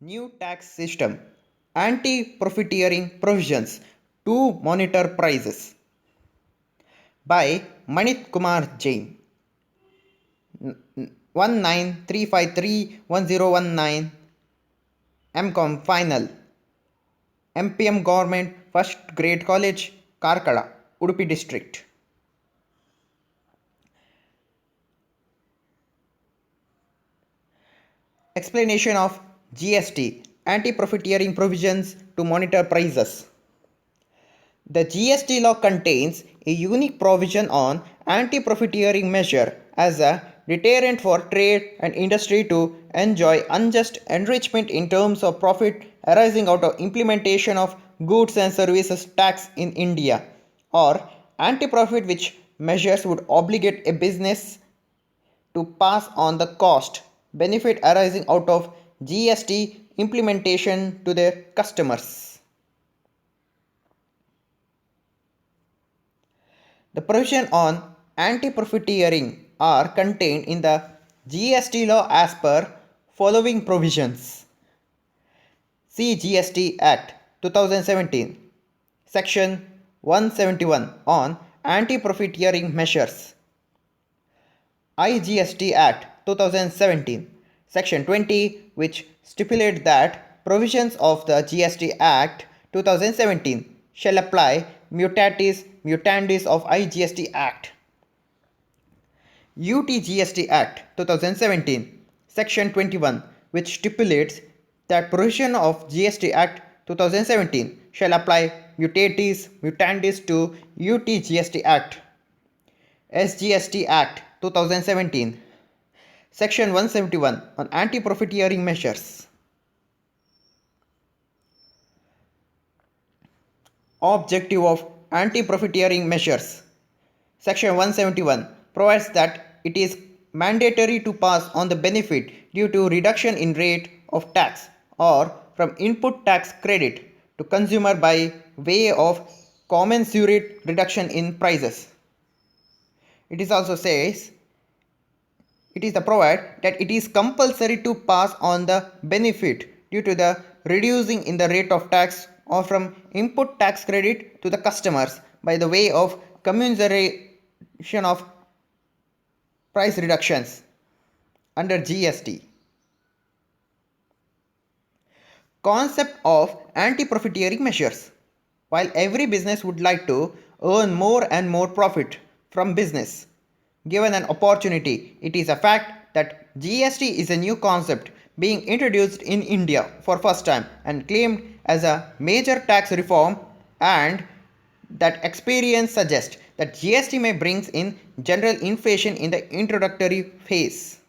New tax system, anti-profiteering provisions to monitor prices by Manit Kumar Jain. 193531019 MCOM final MPM Government First Grade College Karkala Udupi District. Explanation of GST anti-profiteering provisions to monitor prices. The GST law contains a unique provision on anti-profiteering measure as a deterrent for trade and industry to enjoy unjust enrichment in terms of profit arising out of implementation of goods and services tax in India, or anti-profit which measures would obligate a business to pass on the cost benefit arising out of GST implementation to their customers. The provision on anti-profiteering are contained in the GST law as per following provisions. See GST Act 2017, Section 171 on anti-profiteering measures. IGST Act 2017, Section 20, which stipulates that provisions of the GST Act 2017 shall apply mutatis mutandis of IGST Act. UTGST Act 2017, Section 21, which stipulates that provision of GST Act 2017 shall apply mutatis mutandis to UTGST Act. SGST Act 2017, Section 171 on anti-profiteering measures. Objective of anti-profiteering measures. Section 171 provides that it is mandatory to pass on the benefit due to reduction in rate of tax or from input tax credit to consumer by way of commensurate reduction in prices. It is also says it is the provide that it is compulsory to pass on the benefit due to the reducing in the rate of tax or from input tax credit to the customers by the way of commiseration of price reductions under GST. Concept of anti-profiteering measures. While every business would like to earn more and more profit from business, given an opportunity, it is a fact that GST is a new concept being introduced in India for first time and claimed as a major tax reform, and that experience suggests that GST may bring in general inflation in the introductory phase.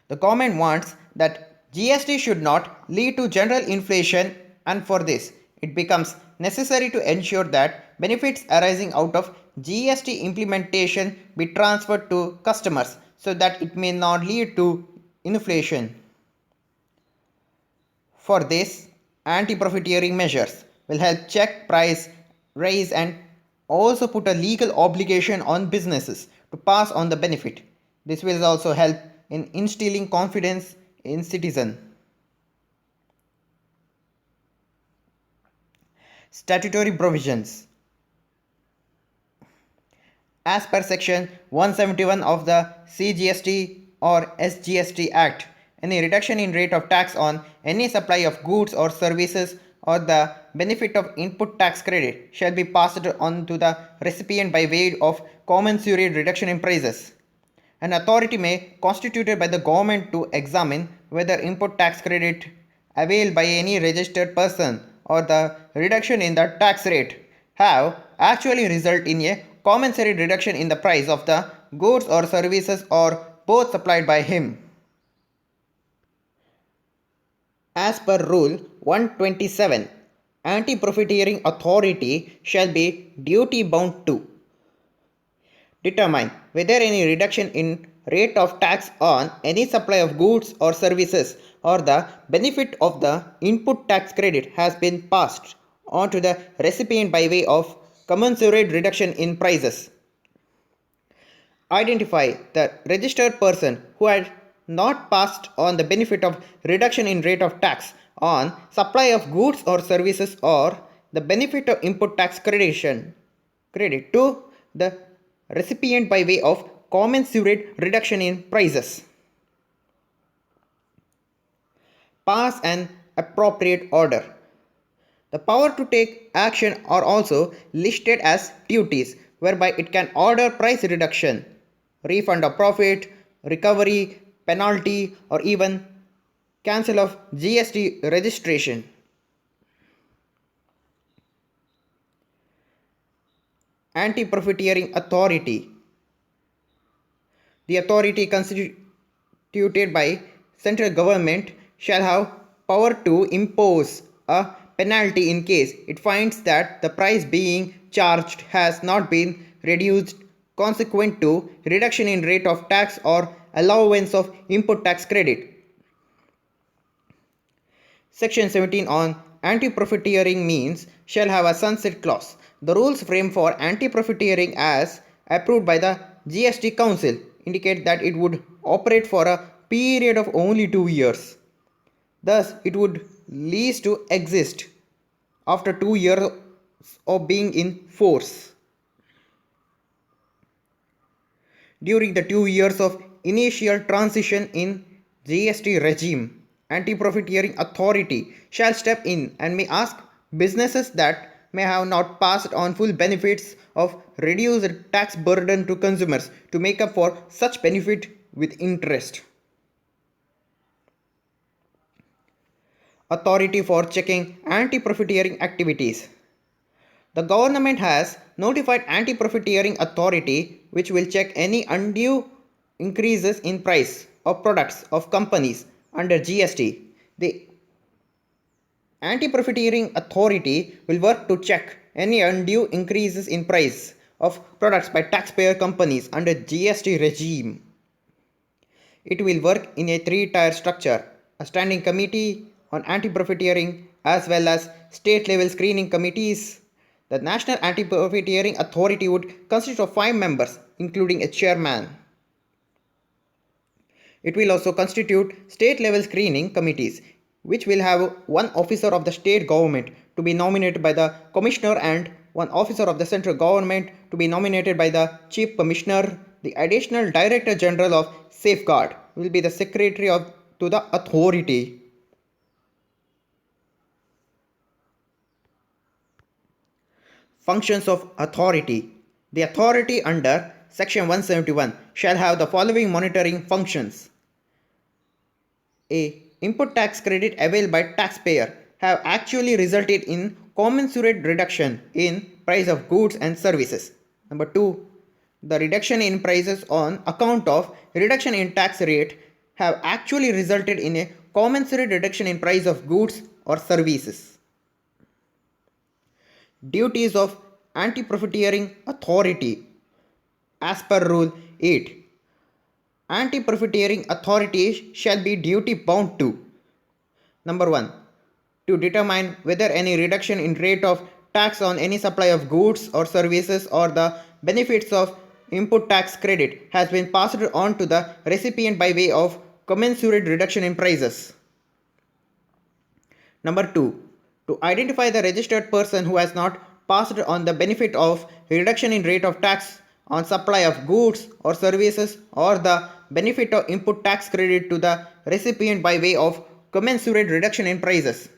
The government wants that GST should not lead to general inflation, and for this, it becomes necessary to ensure that benefits arising out of GST implementation be transferred to customers so that it may not lead to inflation. For this, anti-profiteering measures will help check price rise and also put a legal obligation on businesses to pass on the benefit. This will also help in instilling confidence in citizens. Statutory provisions. As per section 171 of the CGST or SGST Act, any reduction in rate of tax on any supply of goods or services or the benefit of input tax credit shall be passed on to the recipient by way of commensurate reduction in prices. An authority may constituted by the government to examine whether input tax credit availed by any registered person or the reduction in the tax rate have actually result in a commensurate reduction in the price of the goods or services or both supplied by him. As per Rule 127, anti-profiteering authority shall be duty bound to determine whether any reduction in rate of tax on any supply of goods or services or the benefit of the input tax credit has been passed on to the recipient by way of commensurate reduction in prices. Identify the registered person who had not passed on the benefit of reduction in rate of tax on supply of goods or services or the benefit of input tax credit to the recipient by way of commensurate reduction in prices. Pass an appropriate order. The power to take action are also listed as duties, whereby it can order price reduction, refund of profit, recovery, penalty, or even cancel of GST registration. Anti-profiteering authority. The authority constituted by central government shall have power to impose a penalty in case it finds that the price being charged has not been reduced consequent to reduction in rate of tax or allowance of input tax credit. Section 17 on anti-profiteering means shall have a sunset clause. The rules frame for anti-profiteering as approved by the GST Council indicate that it would operate for a period of only 2 years. Thus, it would cease to exist after 2 years of being in force. During the 2 years of initial transition in GST regime, anti-profiteering authority shall step in and may ask businesses that may have not passed on full benefits of reduced tax burden to consumers to make up for such benefit with interest. Authority for checking anti-profiteering activities. The government has notified anti-profiteering authority which will check any undue increases in price of products of companies under GST. The anti-profiteering authority will work to check any undue increases in price of products by taxpayer companies under GST regime. It will work in a three-tier structure: a standing committee on anti-profiteering as well as state-level screening committees. The National Anti-Profiteering Authority would consist of 5 members, including a chairman. It will also constitute state-level screening committees, which will have one officer of the state government to be nominated by the commissioner and one officer of the central government to be nominated by the chief commissioner. The additional director general of safeguard will be the secretary to the authority. Functions of authority. The authority under Section 171 shall have the following monitoring functions. A. Input tax credit availed by taxpayer have actually resulted in commensurate reduction in price of goods and services. Number 2. The reduction in prices on account of reduction in tax rate have actually resulted in a commensurate reduction in price of goods or services. Duties of anti-profiteering authority. As per Rule 8, anti-profiteering authority shall be duty bound to: Number 1. To determine whether any reduction in rate of tax on any supply of goods or services or the benefits of input tax credit has been passed on to the recipient by way of commensurate reduction in prices. Number 2. To identify the registered person who has not passed on the benefit of reduction in rate of tax on supply of goods or services or the benefit of input tax credit to the recipient by way of commensurate reduction in prices.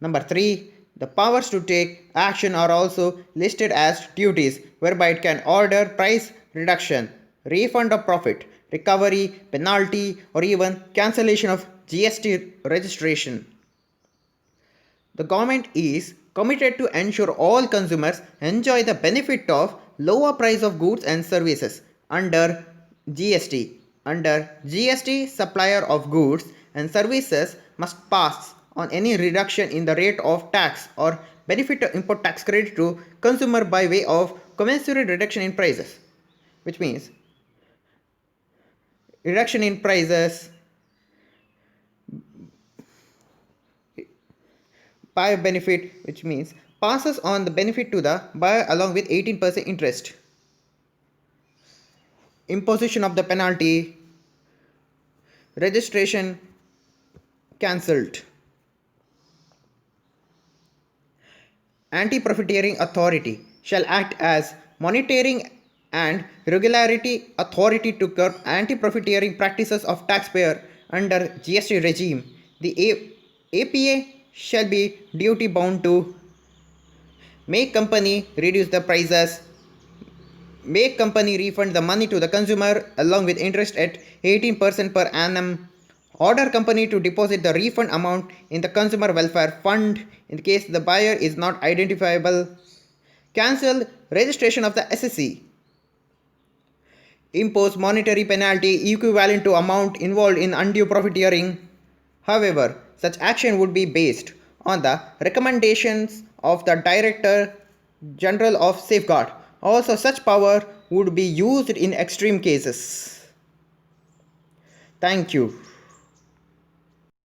Number 3. The powers to take action are also listed as duties, whereby it can order price reduction, refund of profit, recovery, penalty, or even cancellation of GST registration. The government is committed to ensure all consumers enjoy the benefit of lower price of goods and services under GST. Under GST, supplier of goods and services must pass on any reduction in the rate of tax or benefit of input tax credit to consumer by way of commensurate reduction in prices, which means reduction in prices by benefit, which means passes on the benefit to the buyer along with 18% interest. Imposition of the penalty. registration cancelled. Anti-profiteering authority shall act as monitoring and regulatory authority to curb anti-profiteering practices of taxpayer under GST regime. The APA shall be duty bound to make company reduce the prices, make company refund the money to the consumer along with interest at 18% per annum, order company to deposit the refund amount in the consumer welfare fund in case the buyer is not identifiable, cancel registration of the SSC, impose monetary penalty equivalent to amount involved in undue profiteering. However, such action would be based on the recommendations of the Director General of Safeguard. Also, such power would be used in extreme cases. Thank you.